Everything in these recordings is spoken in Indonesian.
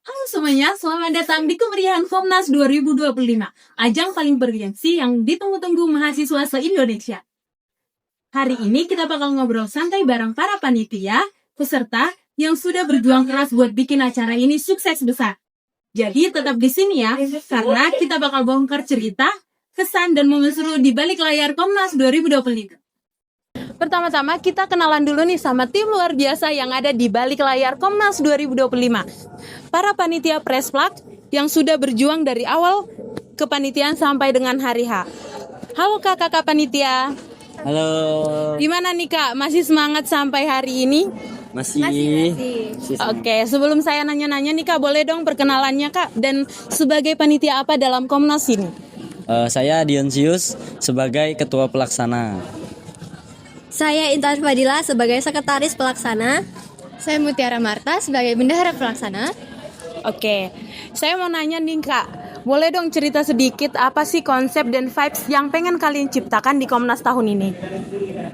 Halo semuanya, selamat datang di kemeriahan Komnas 2025, ajang paling bergengsi yang ditunggu-tunggu mahasiswa se-Indonesia. Hari ini kita bakal ngobrol santai bareng para panitia, peserta yang sudah berjuang keras buat bikin acara ini sukses besar. Jadi tetap di sini ya, karena kita bakal bongkar cerita, kesan, dan momen seru di balik layar Komnas 2025. Pertama-tama kita kenalan dulu nih sama tim luar biasa yang ada di balik layar Komnas 2025. Para panitia Press Plug yang sudah berjuang dari awal kepanitiaan sampai dengan hari H. Halo kakak panitia. Halo. Gimana nih kak, masih semangat sampai hari ini? Masih. Oke, sebelum saya nanya-nanya nih kak, boleh dong perkenalannya kak, dan sebagai panitia apa dalam Komnas ini? Saya Dionsius sebagai ketua pelaksana. Saya Intan Fadila sebagai sekretaris pelaksana. Saya Mutiara Marta sebagai bendahara pelaksana. Oke, saya mau nanya nih kak, boleh dong cerita sedikit apa sih konsep dan vibes yang pengen kalian ciptakan di Komnas tahun ini?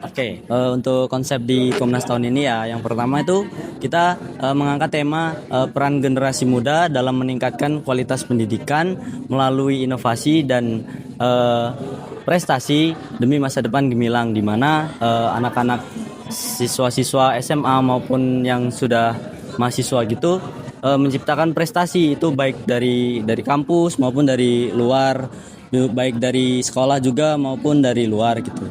Oke, untuk konsep di Komnas tahun ini ya, yang pertama itu kita mengangkat tema peran generasi muda dalam meningkatkan kualitas pendidikan melalui inovasi dan prestasi demi masa depan gemilang, di mana anak-anak siswa-siswa SMA maupun yang sudah mahasiswa gitu menciptakan prestasi itu baik dari kampus maupun dari luar, baik dari sekolah juga maupun dari luar gitu.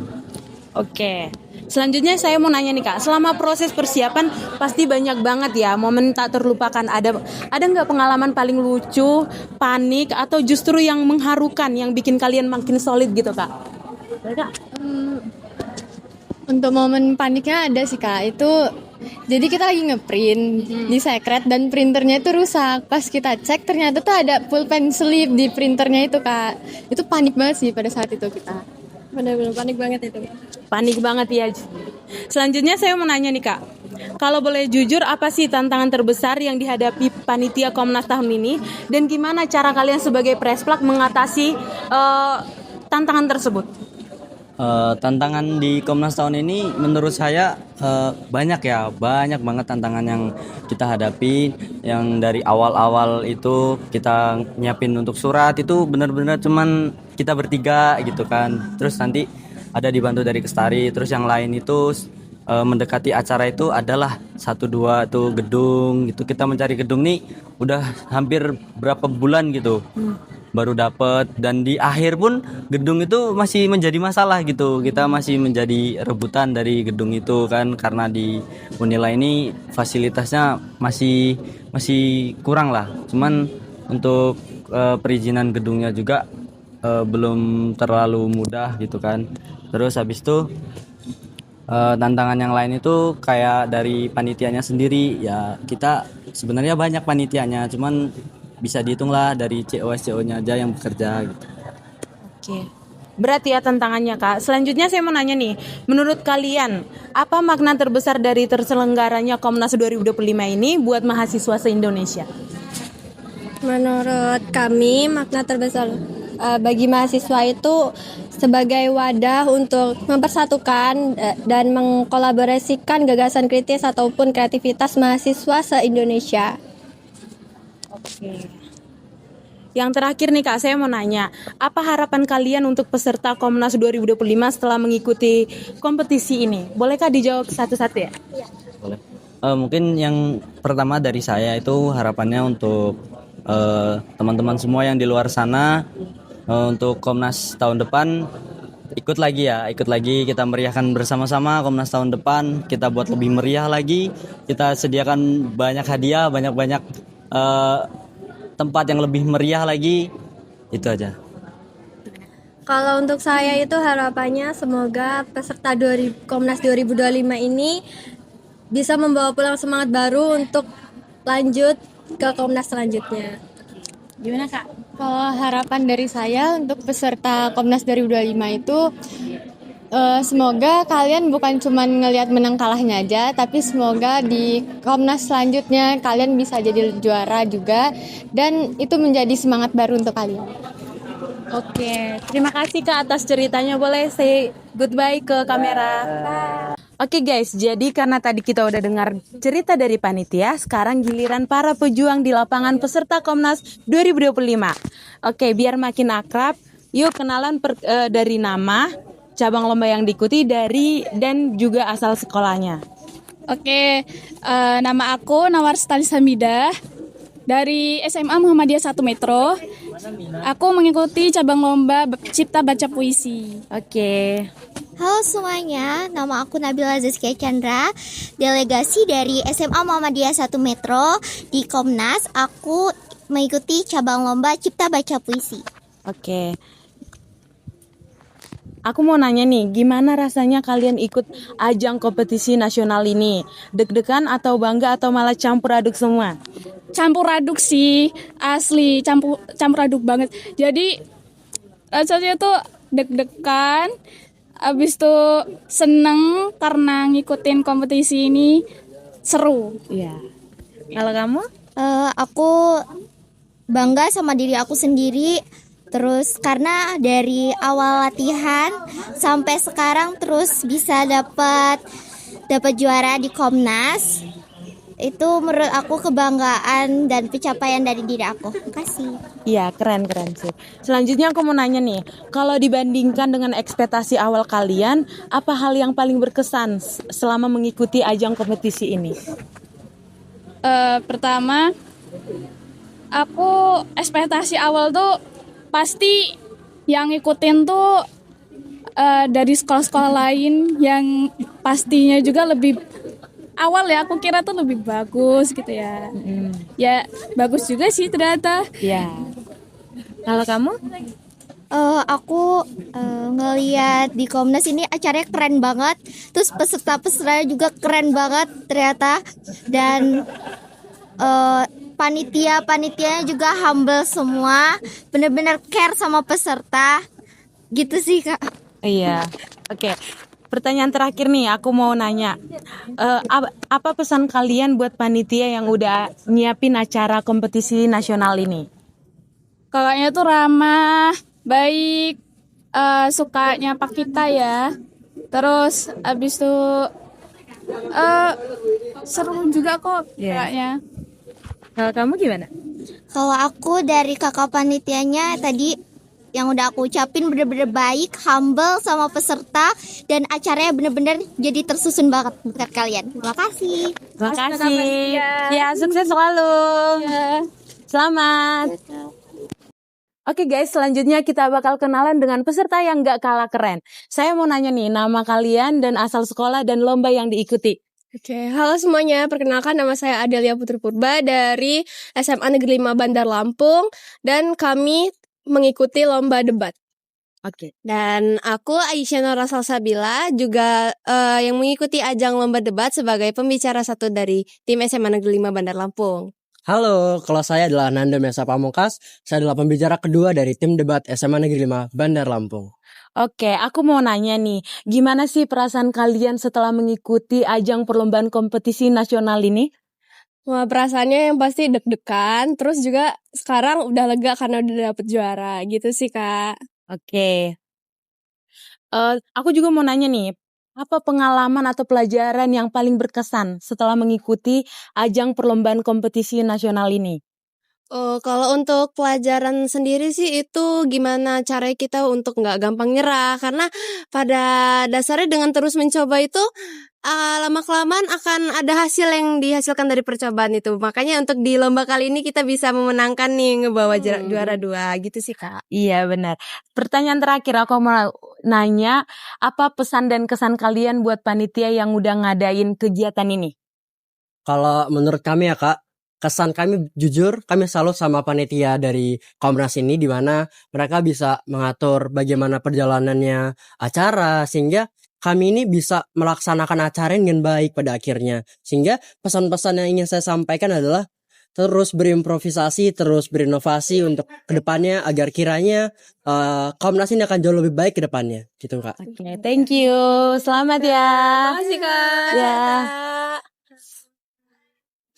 Oke, selanjutnya saya mau nanya nih kak, selama proses persiapan pasti banyak banget ya momen tak terlupakan. Ada nggak pengalaman paling lucu, panik, atau justru yang mengharukan yang bikin kalian makin solid gitu kak? Untuk momen paniknya ada sih kak. Itu jadi kita lagi ngeprint di sekret dan printernya itu rusak. Pas kita cek ternyata tuh ada pulpen slip di printernya itu kak. Itu panik banget sih pada saat itu kita. Benar-benar panik banget itu. Panik banget ya. Selanjutnya saya mau nanya nih kak, kalau boleh jujur apa sih tantangan terbesar yang dihadapi panitia Komnas tahun ini, dan gimana cara kalian sebagai Press Plug mengatasi tantangan tersebut? Tantangan di Komnas tahun ini menurut saya banyak banget tantangan yang kita hadapi. Yang dari awal-awal itu kita nyiapin untuk surat itu benar-benar cuman kita bertiga gitu kan, terus nanti ada dibantu dari Kestari, terus yang lain itu mendekati acara itu adalah 1-2 tuh gedung gitu. Kita mencari gedung nih udah hampir berapa bulan gitu baru dapet, dan di akhir pun gedung itu masih menjadi masalah gitu. Kita masih menjadi rebutan dari gedung itu kan, karena di Unila ini fasilitasnya masih kurang lah. Cuman untuk perizinan gedungnya juga belum terlalu mudah gitu kan. Terus habis itu tantangan yang lain itu kayak dari panitianya sendiri ya. Kita sebenarnya banyak panitianya, cuman bisa dihitung lah dari COS-CO-nya aja yang bekerja gitu. Oke, berat ya tantangannya kak. Selanjutnya saya mau nanya nih, menurut kalian apa makna terbesar dari terselenggaranya Komnas 2025 ini buat mahasiswa se-Indonesia? Menurut kami makna terbesar bagi mahasiswa itu sebagai wadah untuk mempersatukan dan mengkolaborasikan gagasan kritis ataupun kreativitas mahasiswa se-Indonesia. Oke. Yang terakhir nih kak, saya mau nanya, apa harapan kalian untuk peserta Komnas 2025 setelah mengikuti kompetisi ini? Bolehkah dijawab satu-satu ya? Boleh. Mungkin yang pertama dari saya itu harapannya untuk teman-teman semua yang di luar sana, untuk Komnas tahun depan ikut lagi kita meriahkan bersama-sama Komnas tahun depan. Kita buat lebih meriah lagi, kita sediakan banyak hadiah, banyak tempat yang lebih meriah lagi. Itu aja. Kalau untuk saya itu harapannya semoga peserta Komnas 2025 ini bisa membawa pulang semangat baru untuk lanjut ke Komnas selanjutnya. Gimana kak? Kalau harapan dari saya untuk peserta Komnas 2025 itu semoga kalian bukan cuma ngelihat menang kalahnya aja, tapi semoga di Komnas selanjutnya kalian bisa jadi juara juga, dan itu menjadi semangat baru untuk kalian. Oke, terima kasih kak atas ceritanya. Boleh say goodbye ke kamera. Oke guys, jadi karena tadi kita udah dengar cerita dari panitia, sekarang giliran para pejuang di lapangan peserta Komnas 2025. Oke, biar makin akrab, yuk kenalan dari nama, cabang lomba yang diikuti dan juga asal sekolahnya. Oke, nama aku Nawar Stali Samidah dari SMA Muhammadiyah 1 Metro. Aku mengikuti cabang lomba Cipta Baca Puisi. Oke. Halo semuanya, nama aku Nabila Zazkia Chandra, delegasi dari SMA Muhammadiyah 1 Metro di Komnas. Aku mengikuti cabang lomba Cipta Baca Puisi. Oke. Aku mau nanya nih, gimana rasanya kalian ikut ajang kompetisi nasional ini? Deg-degan atau bangga atau malah campur aduk semua? Campur aduk sih, asli campur aduk banget. Jadi rasanya tuh deg-degan, abis itu seneng karena ngikutin kompetisi ini, seru. Iya. Kalau kamu? Aku bangga sama diri aku sendiri. Terus karena dari awal latihan sampai sekarang terus bisa dapat juara di Komnas. Itu menurut aku kebanggaan dan pencapaian dari diri aku. Makasih. Iya, keren sih. Selanjutnya aku mau nanya nih, kalau dibandingkan dengan ekspektasi awal kalian, apa hal yang paling berkesan selama mengikuti ajang kompetisi ini? Pertama, aku ekspektasi awal tuh pasti yang ngikutin tuh dari sekolah-sekolah lain yang pastinya juga lebih awal ya, aku kira tuh lebih bagus gitu ya. Ya bagus juga sih ternyata. Iya. Kalau kamu? Aku ngeliat di Komnas ini acaranya keren banget. Terus peserta-pesertanya juga keren banget ternyata. Dan panitia-panitianya juga humble semua. Bener-bener care sama peserta. Gitu sih Kak. Iya. Oke. Pertanyaan terakhir nih, aku mau nanya, apa pesan kalian buat panitia yang udah nyiapin acara kompetisi nasional ini? Kakaknya tuh ramah, baik, suka nyapa kita ya. Terus abis itu seru juga kok kakaknya. Kalau kamu gimana? Kalau aku dari kakak panitianya tadi yang udah aku ucapin bener-bener baik, humble sama peserta, dan acaranya bener-bener jadi tersusun banget buat kalian. Terima kasih. Terima kasih. Ya, sukses selalu. Selamat. Oke guys, selanjutnya kita bakal kenalan dengan peserta yang gak kalah keren. Saya mau nanya nih, nama kalian dan asal sekolah dan lomba yang diikuti. Oke, halo semuanya. Perkenalkan, nama saya Adelia Putri Purba dari SMA Negeri 5 Bandar Lampung, dan kami mengikuti lomba debat. Oke. Dan aku Aisyah Nora Salsabila juga yang mengikuti ajang lomba debat sebagai pembicara satu dari tim SMA Negeri 5 Bandar Lampung. Halo, kalau saya adalah Nanda Mesa Pamungkas. Saya adalah pembicara kedua dari tim debat SMA Negeri 5 Bandar Lampung. Oke, aku mau nanya nih, gimana sih perasaan kalian setelah mengikuti ajang perlombaan kompetisi nasional ini? Wah, perasaannya yang pasti deg-degan, terus juga sekarang udah lega karena udah dapet juara, gitu sih Kak. Oke. Aku juga mau nanya nih, apa pengalaman atau pelajaran yang paling berkesan setelah mengikuti ajang perlombaan kompetisi nasional ini? Kalau untuk pelajaran sendiri sih itu gimana cara kita untuk nggak gampang nyerah, karena pada dasarnya dengan terus mencoba itu lama-kelamaan akan ada hasil yang dihasilkan dari percobaan itu. Makanya untuk di lomba kali ini kita bisa memenangkan nih, ngebawa juara 2 gitu sih Kak. Iya benar. Pertanyaan terakhir aku mau nanya, apa pesan dan kesan kalian buat panitia yang udah ngadain kegiatan ini? Kalau menurut kami ya Kak, kesan kami jujur, kami salut sama panitia dari Komnas ini, di mana mereka bisa mengatur bagaimana perjalanannya acara, sehingga kami ini bisa melaksanakan acara dengan baik pada akhirnya. Sehingga pesan-pesan yang ingin saya sampaikan adalah terus berimprovisasi, terus berinovasi untuk kedepannya, agar kiranya Komnas ini akan jauh lebih baik ke depannya, gitu Kak. Oke, thank you. Selamat ya. Terima kasih Kak. Ya.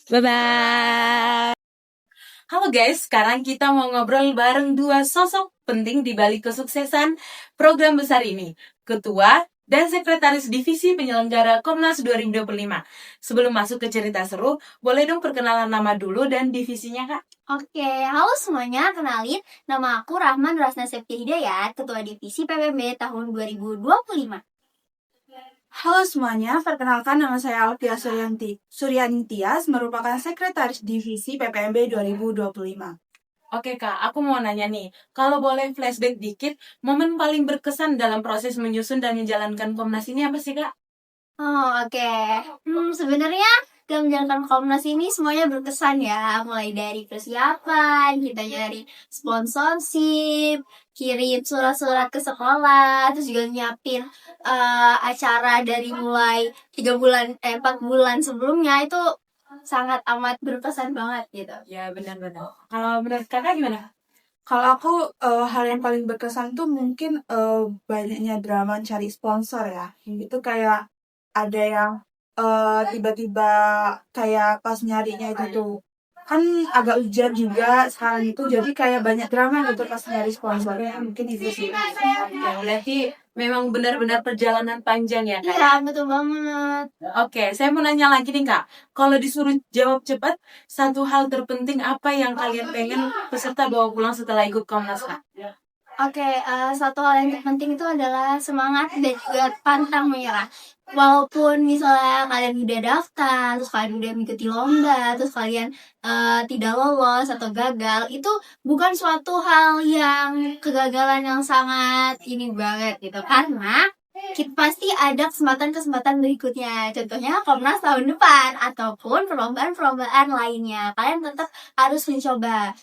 Bye-bye. Halo guys, sekarang kita mau ngobrol bareng dua sosok penting di balik kesuksesan program besar ini. Ketua dan Sekretaris Divisi Penyelenggara Komnas 2025. Sebelum masuk ke cerita seru, boleh dong perkenalan nama dulu dan divisinya, Kak? Oke, halo semuanya, kenalin nama aku Rahman Rasna Septi Hidayat, Ketua Divisi PPB tahun 2025. Halo semuanya, perkenalkan nama saya Alfia Suryani Tias, merupakan Sekretaris Divisi PPMB 2025. Oke Kak, aku mau nanya nih, kalau boleh flashback dikit, momen paling berkesan dalam proses menyusun dan menjalankan Komnas ini apa sih Kak? Oke. Sebenarnya dalam menjalankan Komnas ini semuanya berkesan ya, mulai dari persiapan, kita nyari sponsorship, kirim surat-surat ke sekolah, terus juga nyiapin acara dari mulai 4 bulan sebelumnya, itu sangat amat berkesan banget gitu. Ya benar-benar. Kalau menurut Kakak gimana? Kalau aku hal yang paling berkesan tuh mungkin banyaknya drama cari sponsor ya. Itu kayak ada yang tiba-tiba kayak pas nyarinya itu tuh kan agak hujan juga sekarang itu, jadi kayak banyak drama gitu pas nyari sponsornya, mungkin itu sih. Oke, berarti memang benar-benar perjalanan panjang ya Kak? Iya, betul banget. Oke, saya mau nanya lagi nih Kak. Kalau disuruh jawab cepat, satu hal terpenting apa yang kalian pengen peserta bawa pulang setelah ikut Komnas Kak? Oke, satu hal yang terpenting itu adalah semangat dan juga pantang menyerah. Walaupun misalnya kalian udah daftar, terus kalian udah mengikuti lomba, terus kalian tidak lolos atau gagal, itu bukan suatu hal yang kegagalan yang sangat ini banget gitu. Karena kita pasti ada kesempatan-kesempatan berikutnya. Contohnya Komnas tahun depan ataupun perlombaan-perlombaan lainnya. Kalian tetap harus mencoba.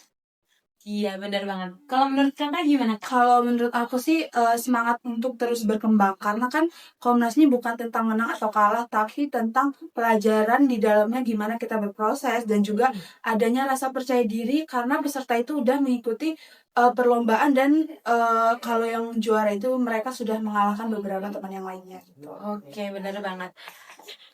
Iya, benar banget. Kalau menurut Kakak gimana? Kalau menurut aku sih semangat untuk terus berkembang, karena kan Komnas ini bukan tentang menang atau kalah, tapi tentang pelajaran di dalamnya gimana kita berproses, dan juga adanya rasa percaya diri karena peserta itu udah mengikuti perlombaan, dan kalau yang juara itu mereka sudah mengalahkan beberapa teman yang lainnya gitu. Oke, benar banget.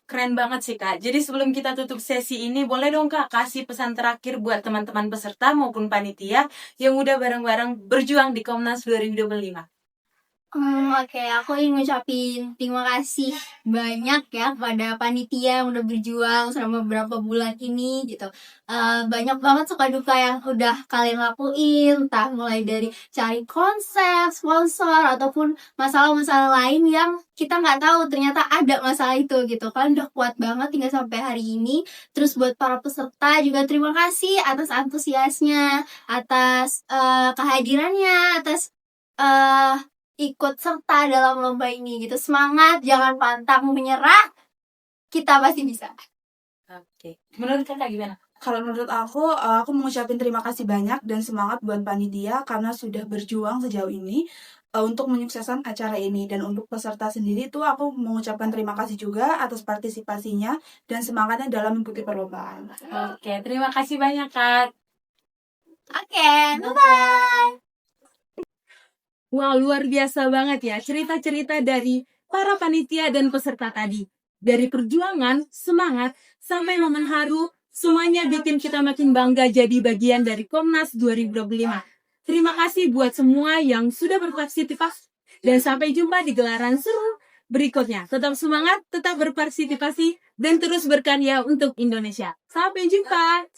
Keren banget sih Kak. Jadi sebelum kita tutup sesi ini, boleh dong Kak kasih pesan terakhir buat teman-teman peserta maupun panitia yang udah bareng-bareng berjuang di Komnas 2025. Oke, aku ingin ngucapin terima kasih banyak ya kepada panitia yang udah berjuang selama beberapa bulan ini gitu. Banyak banget suka duka yang udah kalian lakuin, entah mulai dari cari konsep, sponsor, ataupun masalah-masalah lain yang kita nggak tahu ternyata ada masalah itu gitu. Kalian udah kuat banget hingga sampai hari ini. Terus buat para peserta juga terima kasih atas antusiasnya, atas kehadirannya, atas ikut serta dalam lomba ini gitu. Semangat, jangan pantang menyerah, kita pasti bisa. Oke. Menurut Kakak gimana? Kalau menurut aku mengucapin terima kasih banyak dan semangat buat panitia karena sudah berjuang sejauh ini untuk menyukseskan acara ini. Dan untuk peserta sendiri tuh aku mengucapkan terima kasih juga atas partisipasinya dan semangatnya dalam mengikuti perlombaan. Oke, terima kasih banyak Kak. Oke, bye-bye. Wow, luar biasa banget ya cerita-cerita dari para panitia dan peserta tadi. Dari perjuangan, semangat, sampai momen haru, semuanya bikin kita makin bangga jadi bagian dari Komnas 2025. Terima kasih buat semua yang sudah berpartisipasi, dan sampai jumpa di gelaran seru berikutnya. Tetap semangat, tetap berpartisipasi, dan terus berkarya untuk Indonesia. Sampai jumpa!